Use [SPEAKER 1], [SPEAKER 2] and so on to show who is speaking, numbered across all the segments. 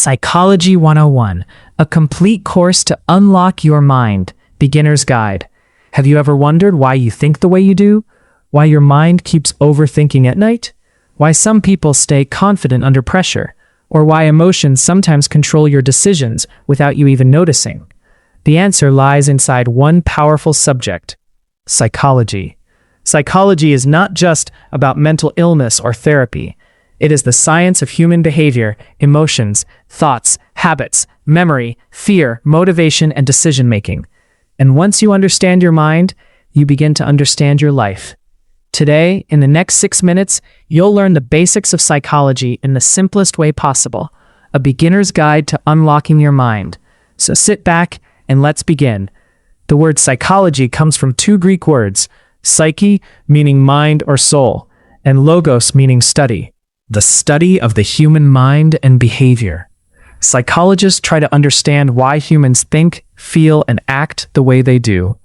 [SPEAKER 1] Psychology 101, a complete course to unlock your mind. Beginner's Guide. Have you ever wondered why you think the way you do? Why your mind keeps overthinking at night? Why some people stay confident under pressure? Or why emotions sometimes control your decisions without you even noticing? The answer lies inside one powerful subject: psychology. Psychology is not just about mental illness or therapy. It is the science of human behavior, emotions, thoughts, habits, memory, fear, motivation, and decision-making. And once you understand your mind, you begin to understand your life. Today, in the next 6 minutes, you'll learn the basics of psychology in the simplest way possible, a beginner's guide to unlocking your mind. So sit back and let's begin. The word psychology comes from two Greek words, psyche, meaning mind or soul, and logos, meaning study. The study of the human mind and behavior. Psychologists try to understand why humans think, feel, and act the way they do.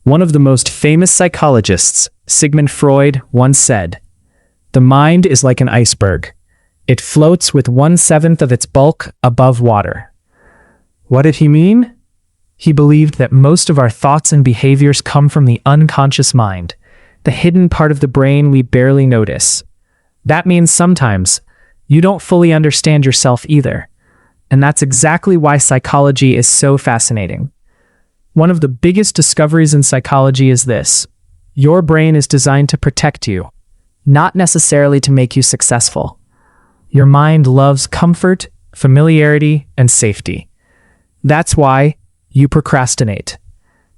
[SPEAKER 1] One of the most famous psychologists, Sigmund Freud, once said, "The mind is like an iceberg. It floats with 1/7 of its bulk above water." What did he mean? He believed that most of our thoughts and behaviors come from the unconscious mind, the hidden part of the brain we barely notice. That means sometimes you don't fully understand yourself either. And that's exactly why psychology is so fascinating. One of the biggest discoveries in psychology is this: your brain is designed to protect you, not necessarily to make you successful. Your mind loves comfort, familiarity, and safety. That's why you procrastinate.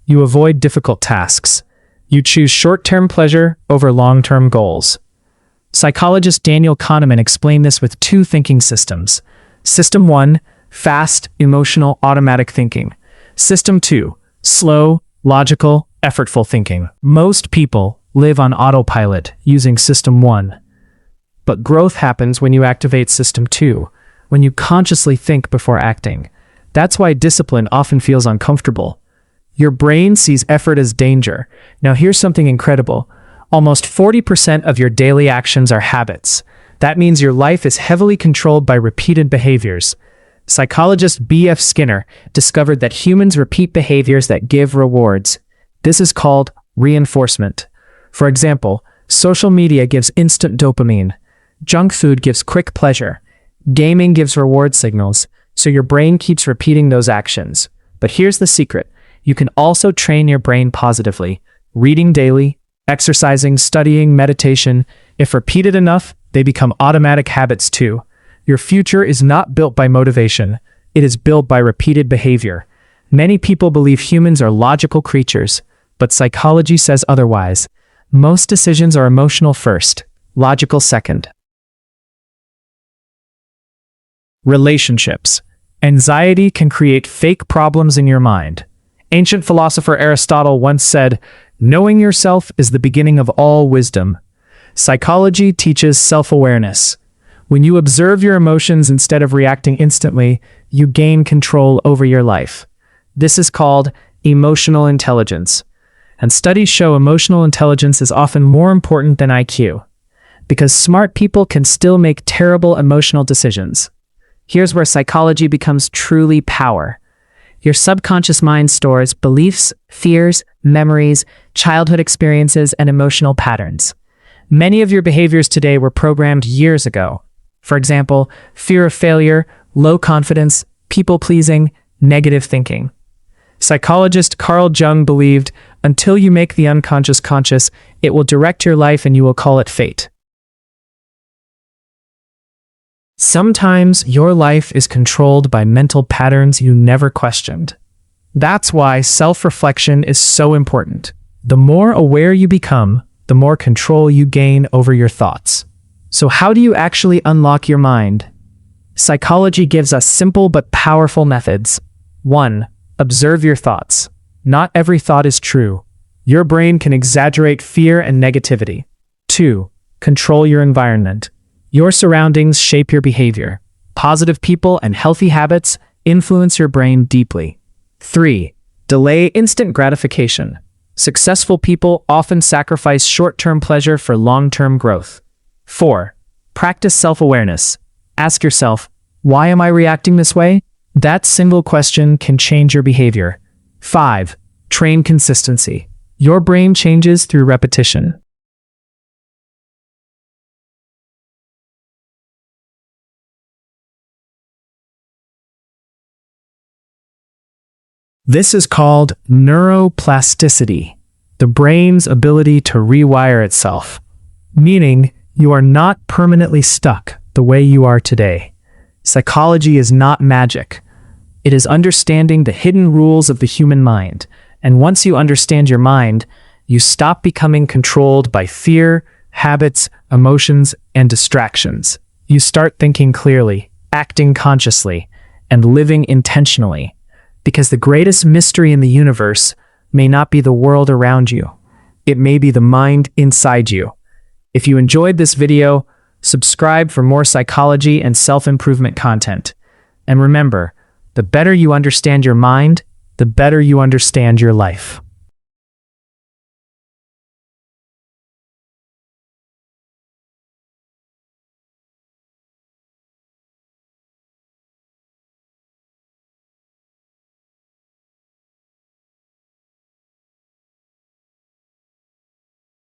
[SPEAKER 1] You avoid difficult tasks. You choose short-term pleasure over long-term goals. Psychologist Daniel Kahneman explained this with two thinking systems. System 1, fast, emotional, automatic thinking. System 2, slow, logical, effortful thinking. Most people live on autopilot using System 1. But growth happens when you activate System 2, when you consciously think before acting. That's why discipline often feels uncomfortable. Your brain sees effort as danger. Now here's something incredible. Almost 40% of your daily actions are habits. That means your life is heavily controlled by repeated behaviors. Psychologist B.F. Skinner discovered that humans repeat behaviors that give rewards. This is called reinforcement. For example, social media gives instant dopamine. Junk food gives quick pleasure. Gaming gives reward signals, so your brain keeps repeating those actions. But here's the secret. You can also train your brain positively. Reading daily, exercising, studying, meditation. If repeated enough, they become automatic habits too. Your future is not built by motivation. It is built by repeated behavior. Many people believe humans are logical creatures, but psychology says otherwise. Most decisions are emotional first, logical second. Relationships. Anxiety can create fake problems in your mind. Ancient philosopher Aristotle once said, "Knowing yourself is the beginning of all wisdom." Psychology teaches self-awareness. When you observe your emotions instead of reacting instantly, you gain control over your life. This is called emotional intelligence. And studies show emotional intelligence is often more important than IQ, because smart people can still make terrible emotional decisions. Here's where psychology becomes truly power. Your subconscious mind stores beliefs, fears, memories, childhood experiences, and emotional patterns. Many of your behaviors today were programmed years ago. For example, fear of failure, low confidence, people-pleasing, negative thinking. Psychologist Carl Jung believed, until you make the unconscious conscious, it will direct your life and you will call it fate. Sometimes your life is controlled by mental patterns you never questioned. That's why self-reflection is so important. The more aware you become, the more control you gain over your thoughts. So how do you actually unlock your mind? Psychology gives us simple but powerful methods. 1. Observe your thoughts. Not every thought is true. Your brain can exaggerate fear and negativity. 2. Control your environment. Your surroundings shape your behavior. Positive people and healthy habits influence your brain deeply. 3. Delay instant gratification. Successful people often sacrifice short-term pleasure for long-term growth. 4. Practice self-awareness. Ask yourself, Why am I reacting this way? That single question can change your behavior. 5. Train consistency. Your brain changes through repetition. This is called neuroplasticity, the brain's ability to rewire itself, meaning you are not permanently stuck the way you are today. Psychology is not magic. It is understanding the hidden rules of the human mind, and once you understand your mind, you stop becoming controlled by fear, habits, emotions, and distractions. You start thinking clearly, acting consciously, and living intentionally. Because the greatest mystery in the universe may not be the world around you. It may be the mind inside you. If you enjoyed this video, subscribe for more psychology and self-improvement content. And remember, the better you understand your mind, the better you understand your life.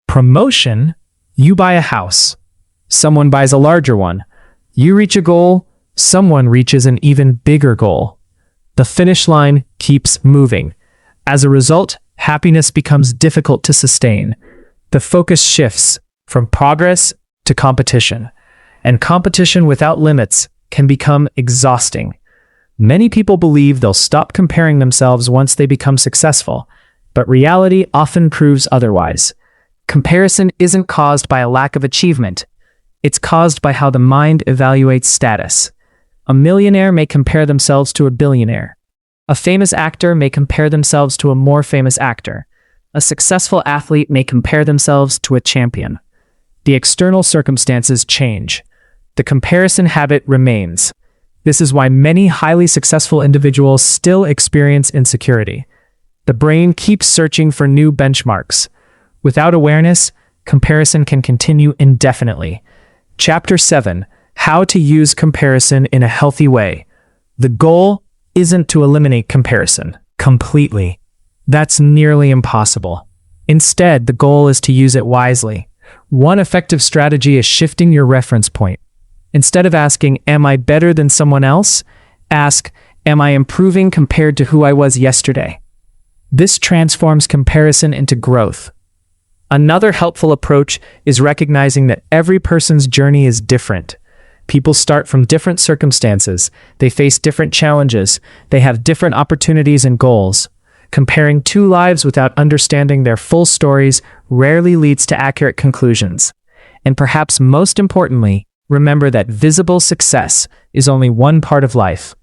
[SPEAKER 1] Promotion, you buy a house. Someone buys a larger one. You reach a goal, someone reaches an even bigger goal. The finish line keeps moving. As a result, happiness becomes difficult to sustain. The focus shifts from progress to competition, and competition without limits can become exhausting. Many people believe they'll stop comparing themselves once they become successful, but reality often proves otherwise. Comparison isn't caused by a lack of achievement. It's caused by how the mind evaluates status. A millionaire may compare themselves to a billionaire. A famous actor may compare themselves to a more famous actor. A successful athlete may compare themselves to a champion. The external circumstances change. The comparison habit remains. This is why many highly successful individuals still experience insecurity. The brain keeps searching for new benchmarks. Without awareness, comparison can continue indefinitely. Chapter 7. How to use comparison in a healthy way. The goal isn't to eliminate comparison completely. That's nearly impossible. Instead, the goal is to use it wisely. One effective strategy is shifting your reference point. Instead of asking, "Am I better than someone else?" ask, "Am I improving compared to who I was yesterday?" This transforms comparison into growth. Another helpful approach is recognizing that every person's journey is different. People start from different circumstances. They face different challenges. They have different opportunities and goals. Comparing two lives without understanding their full stories rarely leads to accurate conclusions. And perhaps most importantly, remember that visible success is only one part of life.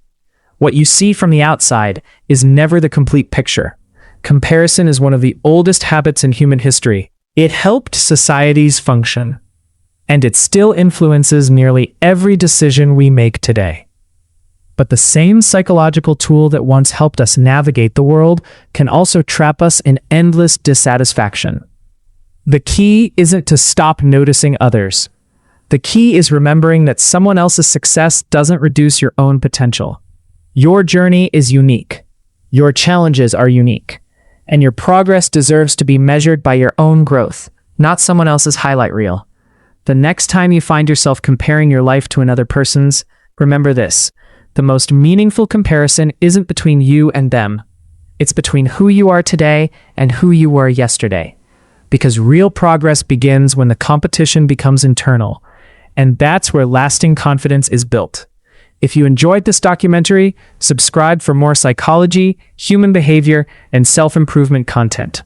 [SPEAKER 1] What you see from the outside is never the complete picture. Comparison is one of the oldest habits in human history. It helped societies function, and it still influences nearly every decision we make today. But the same psychological tool that once helped us navigate the world can also trap us in endless dissatisfaction. The key isn't to stop noticing others. The key is remembering that someone else's success doesn't reduce your own potential. Your journey is unique. Your challenges are unique. And your progress deserves to be measured by your own growth, not someone else's highlight reel. The next time you find yourself comparing your life to another person's, remember this: the most meaningful comparison isn't between you and them. It's between who you are today and who you were yesterday. Because real progress begins when the competition becomes internal, and that's where lasting confidence is built. If you enjoyed this documentary, subscribe for more psychology, human behavior, and self-improvement content.